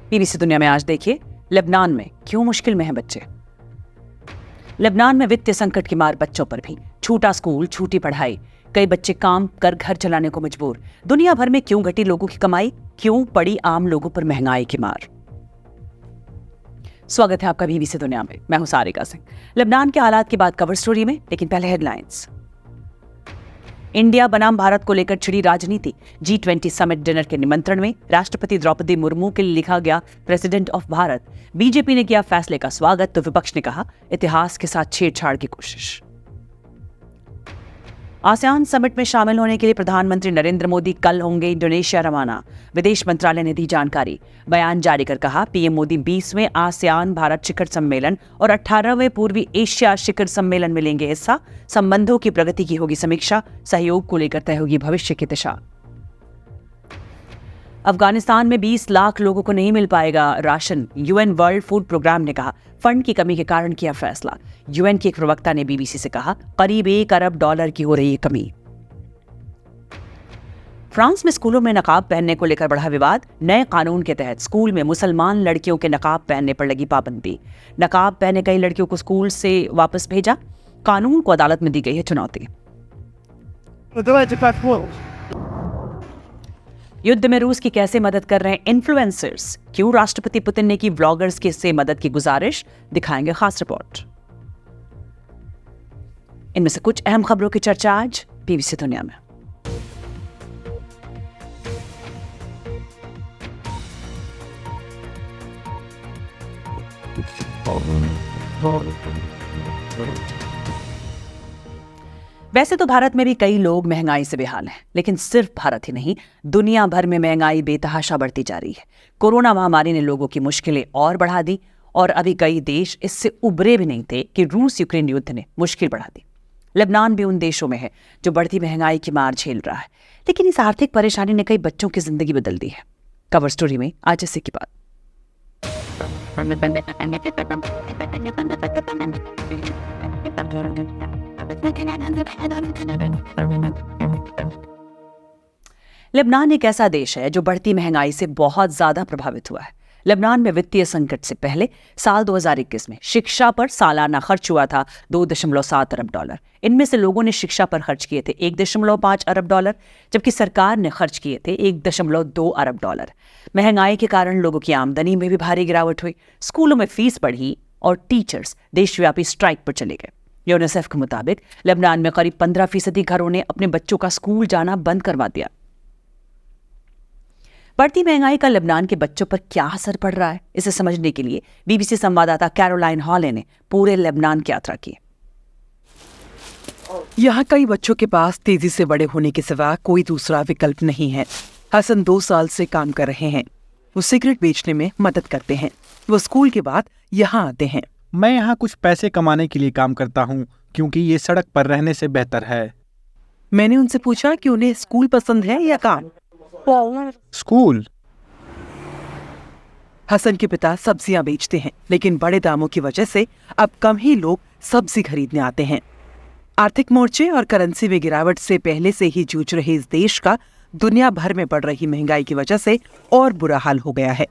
BBC दुनिया में आज देखिए, लेबनान में क्यों मुश्किल में हैं बच्चे। लेबनान में वित्तीय संकट की मार बच्चों पर भी। छूटा स्कूल, छूटी पढ़ाई, कई बच्चे काम कर घर चलाने को मजबूर। दुनिया भर में क्यों घटी लोगों की कमाई, क्यों पड़ी आम लोगों पर महंगाई की मार। स्वागत है आपका बीबीसी दुनिया में। मैं हूं सारिका सिंह। लेबनान के हालात की बात कवर स्टोरी में, लेकिन पहले हेडलाइंस। इंडिया बनाम भारत को लेकर छिड़ी राजनीति। G20 समिट डिनर के निमंत्रण में राष्ट्रपति द्रौपदी मुर्मू के लिए लिखा गया प्रेसिडेंट ऑफ भारत। बीजेपी ने किया फैसले का स्वागत तो विपक्ष ने कहा इतिहास के साथ छेड़छाड़ की कोशिश। आसियान समिट में शामिल होने के लिए प्रधानमंत्री नरेंद्र मोदी कल होंगे इंडोनेशिया रवाना। विदेश मंत्रालय ने दी जानकारी। बयान जारी कर कहा पीएम मोदी 20वें आसियान भारत शिखर सम्मेलन और 18वें पूर्वी एशिया शिखर सम्मेलन में लेंगे हिस्सा। संबंधों की प्रगति की होगी समीक्षा, सहयोग को लेकर तय होगी भविष्य की दिशा। अफगानिस्तान में 20 लाख लोगों को नहीं मिल पाएगा राशन। यूएन वर्ल्ड फूड प्रोग्राम ने कहा फंड की कमी के कारण किया फैसला। यूएन के एक प्रवक्ता ने बीबीसी से कहा करीब $1 अरब की हो रही है कमी। फ्रांस में स्कूलों में नकाब पहनने को लेकर बढ़ा विवाद। नए कानून के तहत स्कूल में मुसलमान लड़कियों के नकाब पहनने पर लगी पाबंदी। नकाब पहने कई लड़कियों को स्कूल से वापस भेजा। कानून को अदालत में दी गई है चुनौती। युद्ध में रूस की कैसे मदद कर रहे हैं इन्फ्लुएंसर्स, क्यों राष्ट्रपति पुतिन ने की व्लॉगर्स के से मदद की गुजारिश, दिखाएंगे खास रिपोर्ट। इनमें से कुछ अहम खबरों की चर्चा आज बीबीसी दुनिया में। वैसे तो भारत में भी कई लोग महंगाई से बेहाल हैं, लेकिन सिर्फ भारत ही नहीं, दुनिया भर में महंगाई बेतहाशा बढ़ती जा रही है। कोरोना महामारी ने लोगों की मुश्किलें और बढ़ा दी और अभी कई देश इससे उबरे भी नहीं थे कि रूस यूक्रेन युद्ध ने मुश्किल बढ़ा दी। लेबनान भी उन देशों में है जो बढ़ती महंगाई की मार झेल रहा है, लेकिन इस आर्थिक परेशानी ने कई बच्चों की जिंदगी बदल दी है। कवर स्टोरी में आज इसी की बात। लेबनान एक ऐसा देश है जो बढ़ती महंगाई से बहुत ज्यादा प्रभावित हुआ है। लेबनान में वित्तीय संकट से पहले साल 2021 में शिक्षा पर सालाना खर्च हुआ था $2.7 अरब। इनमें से लोगों ने शिक्षा पर खर्च किए थे $1.5 अरब, जबकि सरकार ने खर्च किए थे $1.2 अरब। महंगाई के कारण लोगों की आमदनी में भी भारी गिरावट हुई। स्कूलों में फीस बढ़ी और टीचर्स देशव्यापी स्ट्राइक पर चले गए। यूनिसेफ के मुताबिक लेबनान में करीब 15% घरों ने अपने बच्चों का स्कूल जाना बंद करवा दिया। बढ़ती महंगाई का लेबनान के बच्चों पर क्या असर पड़ रहा है, इसे समझने के लिए बीबीसी संवाददाता कैरोलाइन हॉले ने पूरे लेबनान की यात्रा की। यहाँ कई बच्चों के पास तेजी से बड़े होने के सिवा कोई दूसरा विकल्प नहीं है। हसन 2 साल से काम कर रहे हैं। वो सिगरेट बेचने में मदद करते हैं। वो स्कूल के बाद यहाँ आते हैं। मैं यहाँ कुछ पैसे कमाने के लिए काम करता हूँ, क्योंकि ये सड़क पर रहने से बेहतर है। मैंने उनसे पूछा कि उन्हें स्कूल पसंद है या काम। स्कूल। हसन के पिता सब्जियां बेचते हैं, लेकिन बड़े दामों की वजह से अब कम ही लोग सब्जी खरीदने आते हैं। आर्थिक मोर्चे और करेंसी में गिरावट से पहले से ही जूझ रहे इस देश का दुनिया भर में बढ़ रही महंगाई की वजह से और बुरा हाल हो गया है।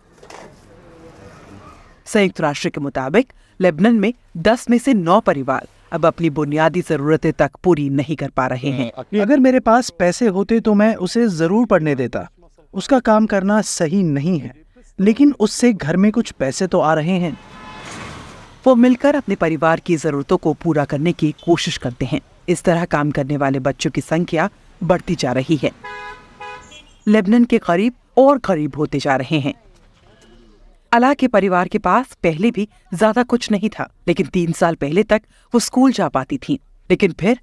संयुक्त राष्ट्र के मुताबिक लेबनान में 10 में से 9 परिवार अब अपनी बुनियादी जरूरतें तक पूरी नहीं कर पा रहे हैं। अगर मेरे पास पैसे होते तो मैं उसे जरूर पढ़ने देता। उसका काम करना सही नहीं है, लेकिन उससे घर में कुछ पैसे तो आ रहे हैं। वो मिलकर अपने परिवार की जरूरतों को पूरा करने की कोशिश करते हैं। इस तरह काम करने वाले बच्चों की संख्या बढ़ती जा रही है। लेबनान के करीब और करीब होते जा रहे हैं। अला के परिवार के पास पहले भी ज्यादा कुछ नहीं था, लेकिन 3 साल पहले तक वो स्कूल जा पाती थी, लेकिन फिर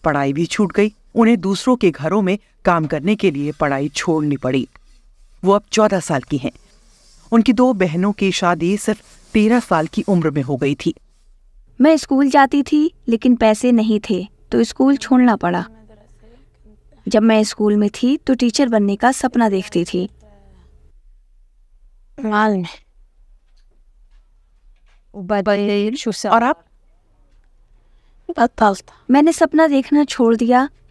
पढ़ाई भी छूट गई। उन्हें दूसरों के घरों में काम करने के लिए पढ़ाई छोड़नी पड़ी। वो अब 14 साल की हैं। उनकी 2 बहनों की शादी सिर्फ 13 साल की उम्र में हो गई थी। मैं स्कूल जाती थी, लेकिन पैसे नहीं थे तो स्कूल छोड़ना पड़ा। जब मैं स्कूल में थी तो टीचर बनने का सपना देखती थी। और आप? मैंने सपना देखना छोड़ दिया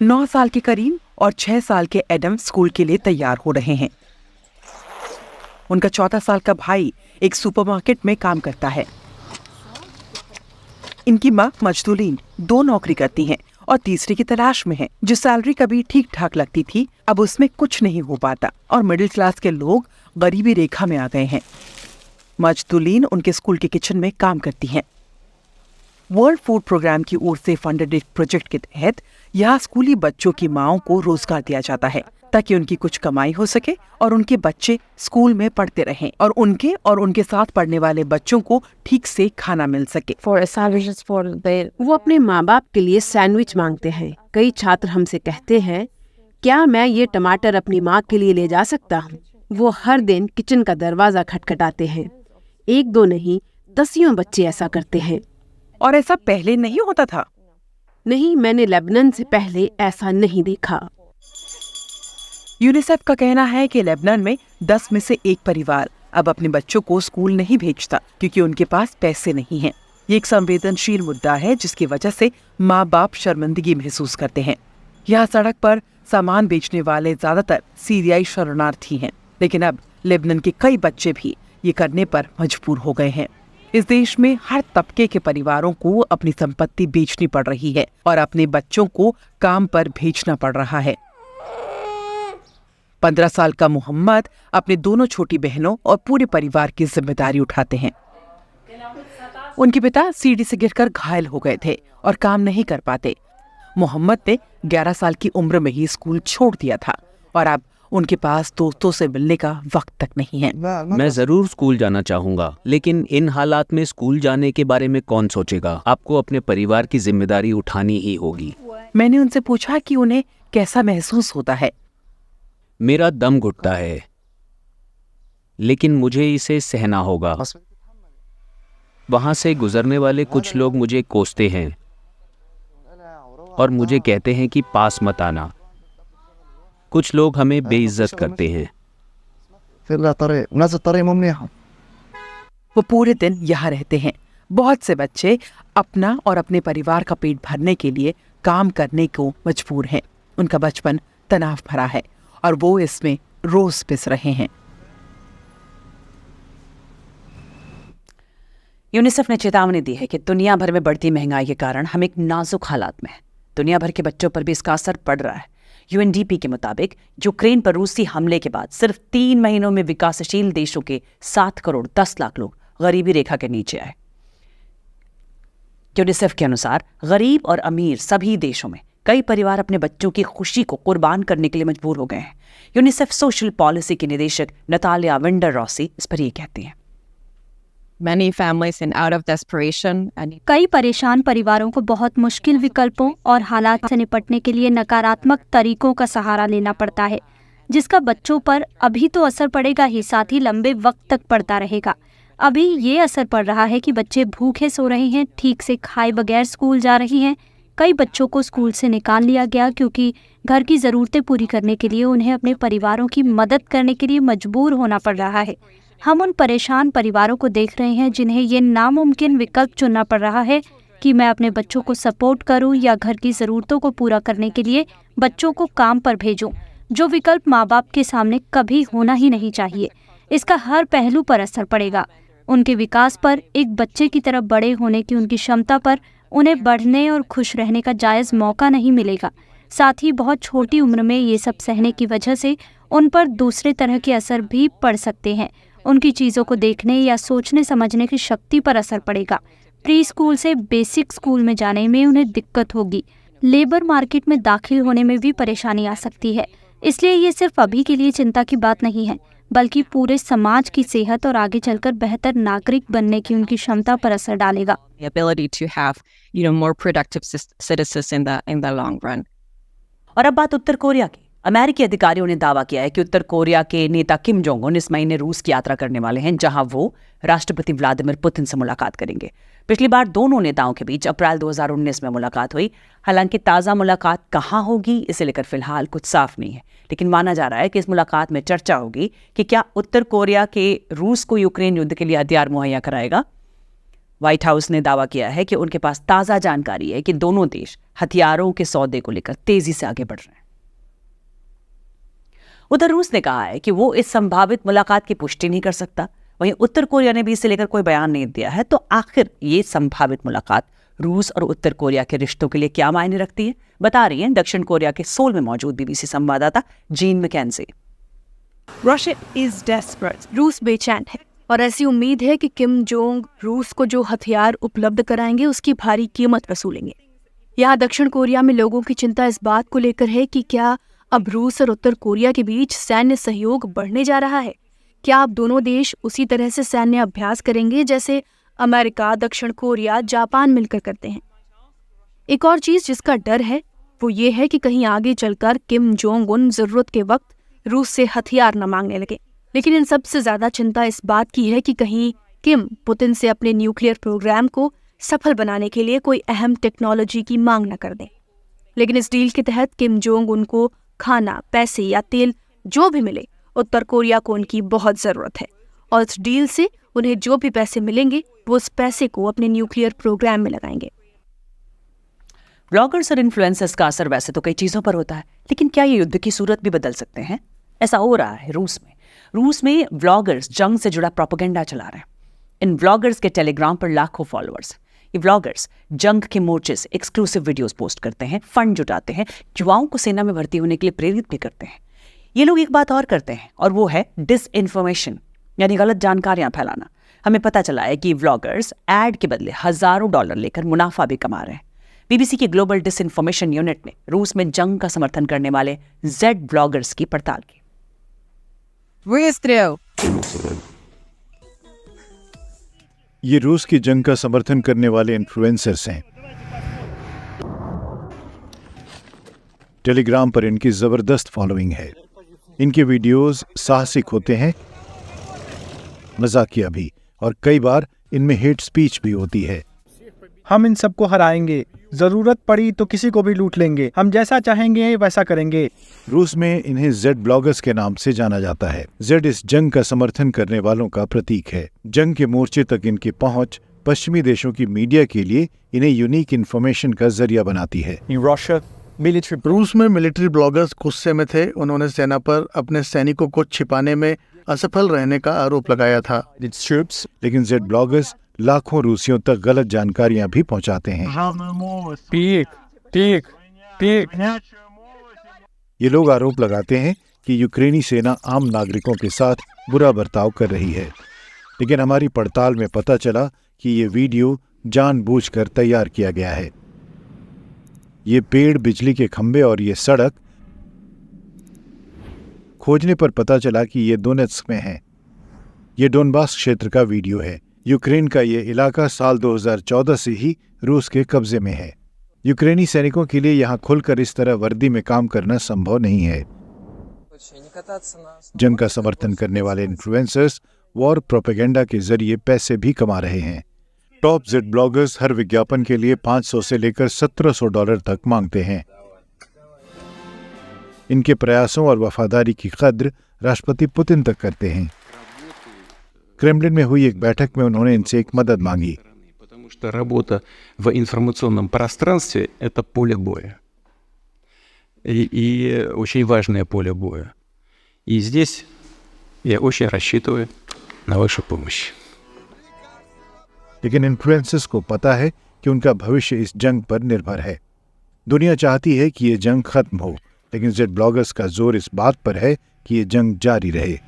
9 साल के करीम और 6 साल के एडम स्कूल के लिए तैयार हो रहे हैं। उनका 14 साल का भाई एक सुपरमार्केट में काम करता है। इनकी माँ मजदूरीन 2 नौकरी करती हैं और तीसरी की तलाश में है। जो सैलरी कभी ठीक ठाक लगती थी, अब उसमें कुछ नहीं हो पाता और मिडिल क्लास के लोग गरीबी रेखा में आ गए हैं। मजदूरीन उनके स्कूल के किचन में काम करती हैं। वर्ल्ड फूड प्रोग्राम की ओर से फंडेड एक प्रोजेक्ट के तहत यहाँ स्कूली बच्चों की माओं को रोजगार दिया जाता है ताकि उनकी कुछ कमाई हो सके और उनके बच्चे स्कूल में पढ़ते रहें और उनके साथ पढ़ने वाले बच्चों को ठीक से खाना मिल सके। For sandwiches for their वो अपने माँ बाप के लिए सैंडविच मांगते हैं। कई छात्र हमसे कहते हैं, क्या मैं ये टमाटर अपनी माँ के लिए ले जा सकता हूँ? वो हर दिन किचन का दरवाजा खटखटाते हैं। 1-2 नहीं, दसियों बच्चे ऐसा करते हैं। और ऐसा पहले नहीं होता था। नहीं, मैंने लेबनान से पहले ऐसा नहीं देखा। यूनिसेफ का कहना है कि लेबनान में 10 में से 1 परिवार अब अपने बच्चों को स्कूल नहीं भेजता क्योंकि उनके पास पैसे नहीं हैं। ये एक संवेदनशील मुद्दा है जिसकी वजह से माँ बाप शर्मिंदगी महसूस करते हैं। यहाँ सड़क पर सामान बेचने वाले ज्यादातर सीरियाई शरणार्थी हैं, लेकिन अब लेबनान के कई बच्चे भी ये करने पर मजबूर हो गए हैं। इस देश में हर तबके के परिवारों को अपनी संपत्ति बेचनी पड़ रही है और अपने बच्चों को काम पर भेजना पड़ रहा है। 15 साल का मोहम्मद अपने दोनों छोटी बहनों और पूरे परिवार की जिम्मेदारी उठाते हैं। उनके पिता सीढ़ी से गिरकर घायल हो गए थे और काम नहीं कर पाते। मोहम्मद ने 11 साल की उम्र में ही स्कूल छोड़ दिया था और अब उनके पास दोस्तों से मिलने का वक्त तक नहीं है। मैं जरूर स्कूल जाना चाहूंगा, लेकिन इन हालात में स्कूल जाने के बारे में कौन सोचेगा? आपको अपने परिवार की जिम्मेदारी उठानी ही होगी। मैंने उनसे पूछा कि उन्हें कैसा महसूस होता है। मेरा दम घुटता है, लेकिन मुझे इसे सहना होगा। वहां से गुजरने वाले कुछ लोग मुझे कोसते हैं और मुझे कहते हैं कि पास मत आना। कुछ लोग हमें बेइज्जत करते हैं। वो पूरे दिन यहाँ रहते हैं। बहुत से बच्चे अपना और अपने परिवार का पेट भरने के लिए काम करने को मजबूर हैं। उनका बचपन तनाव भरा है और वो इसमें रोज पिस रहे हैं। यूनिसेफ ने चेतावनी दी है कि दुनिया भर में बढ़ती महंगाई के कारण हम एक नाजुक हालात में हैं। दुनिया भर के बच्चों पर भी इसका असर पड़ रहा है। यूएनडीपी के मुताबिक यूक्रेन पर रूसी हमले के बाद सिर्फ 3 महीनों में विकासशील देशों के 7 करोड़ 10 लाख लोग गरीबी रेखा के नीचे आए। यूनिसेफ के अनुसार गरीब और अमीर सभी देशों में कई परिवार अपने बच्चों की खुशी को कुर्बान करने के लिए मजबूर हो गए हैं। यूनिसेफ सोशल पॉलिसी की निदेशक नतालिया विंडर रॉसी इस पर ये कहती हैं। Many families in out of desperation and कई परेशान परिवारों को बहुत मुश्किल विकल्पों और हालात से निपटने के लिए नकारात्मक तरीकों का सहारा लेना पड़ता है, जिसका बच्चों पर अभी तो असर पड़ेगा ही, साथ ही लंबे वक्त तक पड़ता रहेगा। अभी ये असर पड़ रहा है कि बच्चे भूखे सो रहे हैं, ठीक से खाए बगैर स्कूल जा रही हैं। कई बच्चों को स्कूल से निकाल लिया गया क्योंकि घर की ज़रूरतें पूरी करने के लिए उन्हें अपने परिवारों की मदद करने के लिए मजबूर होना पड़ रहा है। हम उन परेशान परिवारों को देख रहे हैं जिन्हें ये नामुमकिन विकल्प चुनना पड़ रहा है कि मैं अपने बच्चों को सपोर्ट करूं या घर की ज़रूरतों को पूरा करने के लिए बच्चों को काम पर भेजूं, जो विकल्प माँ बाप के सामने कभी होना ही नहीं चाहिए। इसका हर पहलू पर असर पड़ेगा, उनके विकास पर, एक बच्चे की तरफ बड़े होने की उनकी क्षमता पर, उन्हें बढ़ने और खुश रहने का जायज़ मौका नहीं मिलेगा। साथ ही बहुत छोटी उम्र में ये सब सहने की वजह से उन पर दूसरे तरह के असर भी पड़ सकते हैं। उनकी चीज़ों को देखने या सोचने समझने की शक्ति पर असर पड़ेगा। प्री स्कूल से बेसिक स्कूल में जाने में उन्हें दिक्कत होगी। लेबर मार्केट में दाखिल होने में भी परेशानी आ सकती है। इसलिए ये सिर्फ अभी के लिए चिंता की बात नहीं है, बल्कि पूरे समाज की सेहत और आगे चलकर बेहतर नागरिक बनने की उनकी क्षमता पर असर डालेगा। the ability to have, more productive citizens in the long run. और अब बात उत्तर कोरिया की। अमेरिकी अधिकारियों ने दावा किया है कि उत्तर कोरिया के नेता किम जोंग उन इस महीने रूस की यात्रा करने वाले हैं, जहां वो राष्ट्रपति व्लादिमीर पुतिन से मुलाकात करेंगे। पिछली बार दोनों नेताओं के बीच अप्रैल 2019 में मुलाकात हुई। हालांकि ताज़ा मुलाकात कहाँ होगी इसे लेकर फिलहाल कुछ साफ नहीं है, लेकिन माना जा रहा है कि इस मुलाकात में चर्चा होगी कि क्या उत्तर कोरिया के रूस को यूक्रेन युद्ध के लिए हथियार मुहैया कराएगा। व्हाइट हाउस ने दावा किया है कि उनके पास ताज़ा जानकारी है कि दोनों देश हथियारों के सौदे को लेकर तेजी से आगे बढ़ रहे हैं। उधर रूस ने कहा है कि वो इस संभावित मुलाकात की पुष्टि नहीं कर सकता। वहीं उत्तर कोरिया ने भी इसे लेकर कोई बयान नहीं दिया है। तो आखिर ये संभावित मुलाकात रूस और उत्तर कोरिया के रिश्तों के लिए क्या मायने रखती है, बता रही हैं दक्षिण कोरिया के सोल में मौजूद बीबीसी संवाददाता Jean Mackenzie. Russia is desperate. रूस बेचैन है और ऐसी उम्मीद है कि किम जोंग रूस को जो हथियार उपलब्ध कराएंगे उसकी भारी कीमत वसूलेंगे। यहाँ दक्षिण कोरिया में लोगों की चिंता इस बात को लेकर है कि क्या अब रूस और उत्तर कोरिया के बीच सैन्य सहयोग बढ़ने जा रहा है। क्या अब दोनों देश उसी तरह से सैन्य अभ्यास करेंगे जैसे अमेरिका, दक्षिण कोरिया, जापान मिलकर करते हैं। एक और चीज जिसका डर है वो ये है कि कहीं आगे चलकर किम जोंग उन जरूरत के वक्त रूस से हथियार न मांगने लगे। लेकिन इन सबसे ज्यादा चिंता इस बात की है कि कहीं किम पुतिन से अपने न्यूक्लियर प्रोग्राम को सफल बनाने के लिए कोई अहम टेक्नोलॉजी की मांग न कर दें। लेकिन इस डील के तहत किम जोंग उनको खाना, पैसे या तेल जो भी मिले, उत्तर कोरिया को उनकी बहुत जरूरत है और इस डील से उन्हें जो भी पैसे मिलेंगे वो उस पैसे को अपने न्यूक्लियर प्रोग्राम में लगाएंगे। ब्लॉगर्स और इन्फ्लुएंसर्स का असर वैसे तो कई चीजों पर होता है, लेकिन क्या ये युद्ध की सूरत भी बदल सकते हैं? ऐसा हो रहा है रूस में व्लॉगर्स जंग से जुड़ा प्रोपेगेंडा चला रहे हैं। इन व्लॉगर्स के टेलीग्राम पर लाखों फॉलोअर्स। ये व्लॉगर्स जंग के मोर्चे से एक्सक्लूसिव वीडियोस पोस्ट करते हैं, फंड जुटाते हैं, युवाओं को सेना में भर्ती होने के लिए प्रेरित भी करते हैं। ये लोग एक बात और करते हैं और वो है डिसइन्फॉर्मेशन, यानी गलत जानकारियां फैलाना। हमें पता चला है कि व्लॉगर्स एड के बदले हजारों डॉलर लेकर मुनाफा भी कमा रहे हैं। बीबीसी की ग्लोबल डिसइन्फॉर्मेशन यूनिट ने रूस में जंग का समर्थन करने वाले जेड ब्लॉगर्स की पड़ताल की। ये रूस की जंग का समर्थन करने वाले इन्फ्लुएंसर्स हैं। टेलीग्राम पर इनकी जबरदस्त फॉलोइंग है। इनके वीडियोस साहसिक होते हैं, मजाकिया भी, और कई बार इनमें हेट स्पीच भी होती है। हम इन सबको हराएंगे, जरूरत पड़ी तो किसी को भी लूट लेंगे, हम जैसा चाहेंगे वैसा करेंगे। रूस में इन्हें जेड ब्लॉगर्स के नाम से जाना जाता है। जेड इस जंग का समर्थन करने वालों का प्रतीक है। जंग के मोर्चे तक इनकी पहुंच पश्चिमी देशों की मीडिया के लिए इन्हें यूनिक इन्फॉर्मेशन का जरिया बनाती है। रूस में मिलिट्री ब्लॉगर्स गुस्से में थे। उन्होंने सेना पर अपने सैनिकों को छिपाने में असफल रहने का आरोप लगाया था। लेकिन जेड ब्लॉगर्स लाखों रूसियों तक गलत जानकारियां भी पहुंचाते हैं। ये लोग आरोप लगाते हैं कि यूक्रेनी सेना आम नागरिकों के साथ बुरा बर्ताव कर रही है, लेकिन हमारी पड़ताल में पता चला कि ये वीडियो जानबूझकर तैयार किया गया है। ये पेड़, बिजली के खंभे और ये सड़क खोजने पर पता चला कि ये दोनेत्स्क में है। ये डोनबास क्षेत्र का वीडियो है। यूक्रेन का ये इलाका साल 2014 से ही रूस के कब्जे में है। यूक्रेनी सैनिकों के लिए यहाँ खुलकर इस तरह वर्दी में काम करना संभव नहीं है। जंग का समर्थन करने वाले इन्फ्लुएंसर्स वॉर प्रोपेगेंडा के जरिए पैसे भी कमा रहे हैं। टॉप जेड ब्लॉगर्स हर विज्ञापन के लिए 500 से लेकर $1700 तक मांगते हैं। इनके प्रयासों और वफादारी की कद्र राष्ट्रपति पुतिन तक करते हैं। क्रेमलिन में हुई एक बैठक में उन्होंने इनसे एक मदद मांगी। Работа в информационном пространстве – это поле боя. И очень важное поле боя. И здесь я очень рассчитываю на вашу помощь. लेकिन इन्फ्लुएंसर्स को पता है कि उनका भविष्य इस जंग पर निर्भर है। दुनिया चाहती है कि ये जंग खत्म हो, लेकिन जेड ब्लॉगर्स का जोर इस बात पर है कि ये जंग जारी रहे।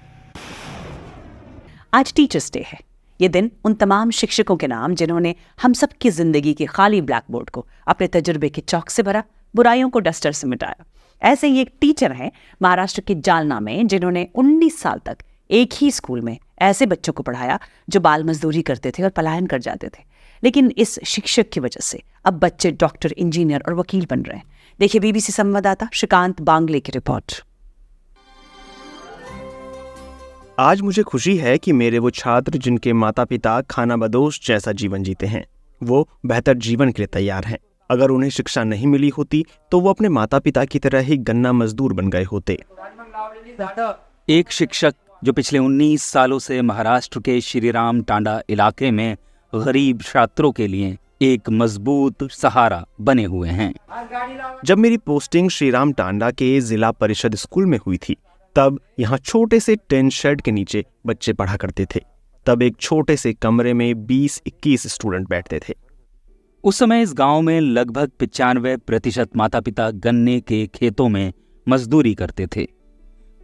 आज टीचर्स डे है। ये दिन उन तमाम शिक्षकों के नाम जिन्होंने हम सब की जिंदगी की खाली ब्लैक बोर्ड को अपने तजुर्बे के चौक से भरा, बुराइयों को डस्टर से मिटाया। ऐसे ही एक टीचर हैं महाराष्ट्र के जालना में, जिन्होंने 19 साल तक एक ही स्कूल में ऐसे बच्चों को पढ़ाया जो बाल मजदूरी करते थे और पलायन कर जाते थे। लेकिन इस शिक्षक की वजह से अब बच्चे डॉक्टर, इंजीनियर और वकील बन रहे हैं। देखिए बीबीसी संवाददाता श्रीकांत बांगले की रिपोर्ट। आज मुझे खुशी है कि मेरे वो छात्र जिनके माता पिता खानाबदोश जैसा जीवन जीते हैं, वो बेहतर जीवन के लिए तैयार हैं। अगर उन्हें शिक्षा नहीं मिली होती तो वो अपने माता पिता की तरह ही गन्ना मजदूर बन गए होते। एक शिक्षक जो पिछले 19 सालों से महाराष्ट्र के श्रीराम टांडा इलाके में गरीब छात्रों के लिए एक मजबूत सहारा बने हुए हैं। जब मेरी पोस्टिंग श्रीराम टांडा के जिला परिषद स्कूल में हुई थी, तब यहाँ छोटे से टेंट शेड के नीचे बच्चे पढ़ा करते थे। तब एक छोटे से कमरे में 20-21 स्टूडेंट बैठते थे। उस समय इस गांव में लगभग 95% माता पिता गन्ने के खेतों में मजदूरी करते थे।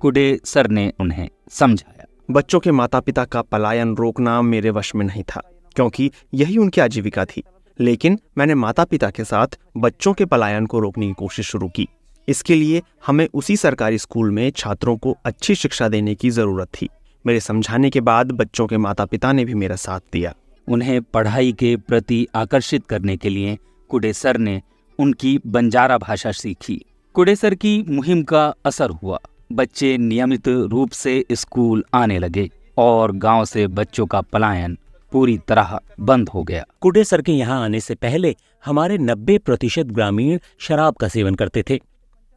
कुडे सर ने उन्हें समझाया। बच्चों के माता पिता का पलायन रोकना मेरे वश में नहीं था, क्योंकि यही उनकी आजीविका थी। लेकिन मैंने माता पिता के साथ बच्चों के पलायन को रोकने की कोशिश शुरू की। इसके लिए हमें उसी सरकारी स्कूल में छात्रों को अच्छी शिक्षा देने की जरूरत थी। मेरे समझाने के बाद बच्चों के माता पिता ने भी मेरा साथ दिया। उन्हें पढ़ाई के प्रति आकर्षित करने के लिए कुडे सर ने उनकी बंजारा भाषा सीखी। कुडे सर की मुहिम का असर हुआ। बच्चे नियमित रूप से स्कूल आने लगे और गांव से बच्चों का पलायन पूरी तरह बंद हो गया। कुडे सर के यहाँ आने से पहले हमारे 90% ग्रामीण शराब का सेवन करते थे।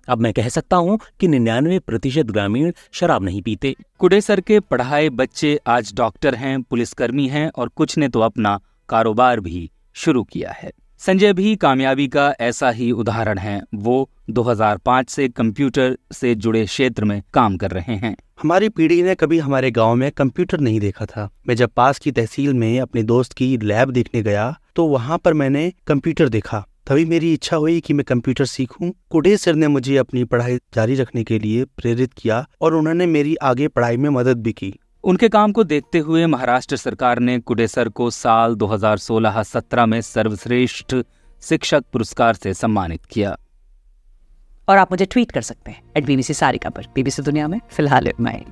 अब मैं कह सकता हूँ कि 99% ग्रामीण शराब नहीं पीते। कुडे सर के पढ़ाए बच्चे आज डॉक्टर हैं, पुलिसकर्मी हैं और कुछ ने तो अपना कारोबार भी शुरू किया है। संजय भी कामयाबी का ऐसा ही उदाहरण है। वो 2005 से कंप्यूटर से जुड़े क्षेत्र में काम कर रहे हैं। हमारी पीढ़ी ने कभी हमारे गांव में कंप्यूटर नहीं देखा था। मैं जब पास की तहसील में अपने दोस्त की लैब देखने गया तो वहां पर मैंने कंप्यूटर देखा। तभी मेरी इच्छा हुई कि मैं कंप्यूटर सीखूं। कुडे सर ने मुझे अपनी पढ़ाई जारी रखने के लिए प्रेरित किया और उन्होंने मेरी आगे पढ़ाई में मदद भी की। उनके काम को देखते हुए महाराष्ट्र सरकार ने कुडे सर को साल 2016-17 में सर्वश्रेष्ठ शिक्षक पुरस्कार से सम्मानित किया। और आप मुझे ट्वीट कर सकते हैं @BBC सारिका पर। BBC दुनिया में फिलहाल इतना ही।